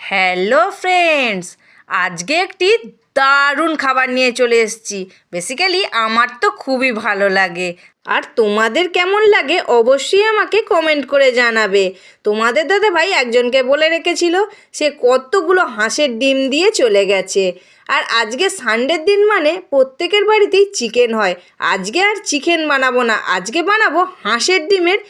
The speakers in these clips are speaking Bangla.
হ্যালো ফ্রেন্ডস, আজকে একটি দারুণ খাবার নিয়ে চলে এসেছি। বেসিক্যালি আমার তো খুবই ভালো লাগে, আর তোমাদের কেমন লাগে অবশ্যই আমাকে কমেন্ট করে জানাবে। তোমাদের দাদা ভাই একজনকে বলে রেখেছিল, সে কতগুলো হাঁসের ডিম দিয়ে চলে গেছে। আর আজকে সানডের দিন মানে প্রত্যেকের বাড়িতেই চিকেন হয়। আজকে আর চিকেন বানাবো না, আজকে বানাবো হাঁসের ডিমের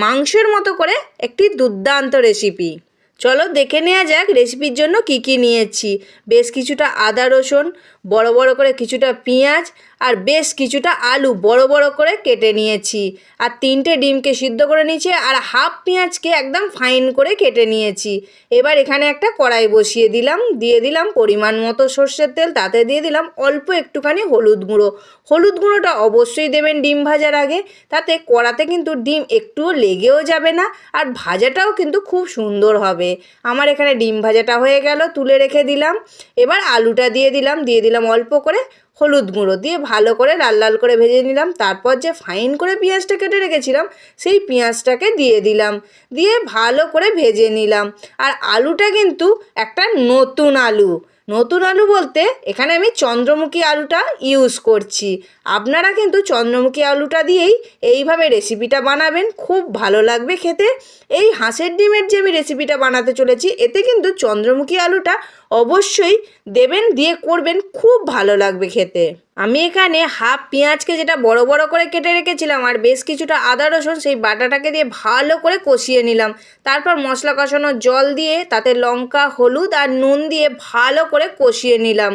মাংসের মতো করে একটি দুর্দান্ত রেসিপি। চলো দেখে নেওয়া যাক রেসিপির জন্য কি কি নিয়েছি। বেশ কিছুটা আদা রসুন, বড় বড় করে কিছুটা পেঁয়াজ, আর বেশ কিছুটা আলু বড় বড় করে কেটে নিয়েছি, আর 3টে ডিমকে সিদ্ধ করে নিয়েছি, আর হাফ পেঁয়াজকে একদম ফাইন করে কেটে নিয়েছি। এবার এখানে একটা কড়াই বসিয়ে দিলাম, দিয়ে দিলাম পরিমাণ মতো সর্ষের তেল, তাতে দিয়ে দিলাম অল্প একটুখানি হলুদ গুঁড়ো। হলুদ গুঁড়োটা অবশ্যই দেবেন ডিম ভাজার আগে, তাতে কড়াতে কিন্তু ডিম একটুও লেগেও যাবে না, আর ভাজাটাও কিন্তু খুব সুন্দর হবে। আমার এখানে ডিম ভাজাটা হয়ে গেল, তুলে রেখে দিলাম। এবার আলুটা দিয়ে দিলাম অল্প করে হলুদ গুঁড়ো দিয়ে ভালো করে লাল লাল করে ভেজে নিলাম। তারপর যে ফাইন করে পেঁয়াজটা কেটে রেখেছিলাম সেই পেঁয়াজটাকে দিয়ে দিলাম, দিয়ে ভালো করে ভেজে নিলাম। আর আলুটা কিন্তু একটা নতুন আলু বলতে এখানে আমি চন্দ্রমুখী আলুটা ইউজ করছি। আপনারা কিন্তু চন্দ্রমুখী আলুটা দিয়েই এইভাবে রেসিপিটা বানাবেন, খুব ভালো লাগবে খেতে। এই হাঁসের ডিমের যে আমি রেসিপিটা বানাতে চলেছি, এতে কিন্তু চন্দ্রমুখী আলুটা অবশ্যই দেবেন, দিয়ে করবেন, খুব ভালো লাগবে খেতে। আমি এখানে হাফ পেঁয়াজকে যেটা বড় বড় করে কেটে রেখেছিলাম, আর বেশ কিছুটা আদা রসুন সেই বাটাটাকে দিয়ে ভালো করে কষিয়ে নিলাম। তারপর মশলা কষানোর জল দিয়ে তাতে লঙ্কা, হলুদ আর নুন দিয়ে ভালো করে কষিয়ে নিলাম,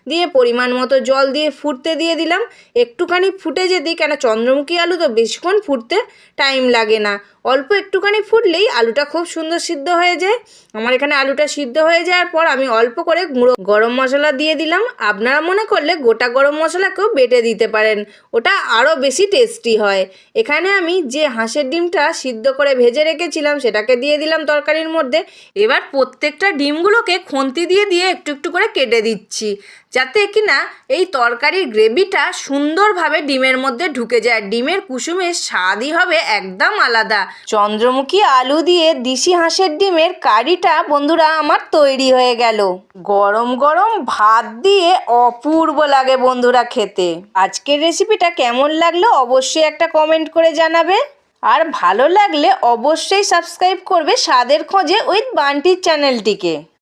দিয়ে পরিমাণ মতো জল দিয়ে ফুটতে দিয়ে দিলাম। একটুখানি ফুটে যেতে, কেন চন্দ্রমুখী আলু তো বেশিক্ষণ ফুটতে টাইম লাগে না, অল্প একটুখানি ফুটলেই আলুটা খুব সুন্দর সিদ্ধ হয়ে যায়। আমার এখানে আলুটা সিদ্ধ হয়ে যাওয়ার পর আমি অল্প করে গুঁড়ো গরম মশলা দিয়ে দিলাম। আপনারা মনে করলে গোটা গরম মশলাকেও বেটে দিতে পারেন, ওটা আরও বেশি টেস্টি হয়। এখানে আমি যে হাঁসের ডিমটা সিদ্ধ করে ভেজে রেখেছিলাম সেটাকে দিয়ে দিলাম তরকারির মধ্যে। এবার প্রত্যেকটা ডিমগুলোকে খুন্তি দিয়ে দিয়ে একটু একটু করে কেটে দিচ্ছি, যাতে কিনা এই তরকারির গ্রেভিটা সুন্দরভাবে ডিমের মধ্যে ঢুকে যায়। ডিমের কুসুমের স্বাদই হবে একদম আলাদা। চন্দ্রমুখী আলু দিয়ে দেশি হাঁসের ডিমের কারিটা বন্ধুরা আমার তৈরি হয়ে গেল। গরম গরম ভাত দিয়ে অপূর্ব লাগে বন্ধুরা খেতে। আজকের রেসিপিটা কেমন লাগলো অবশ্যই একটা কমেন্ট করে জানাবে, আর ভালো লাগলে অবশ্যই সাবস্ক্রাইব করবে স্বাদের খোঁজে উইথ বান্টির চ্যানেলটিকে।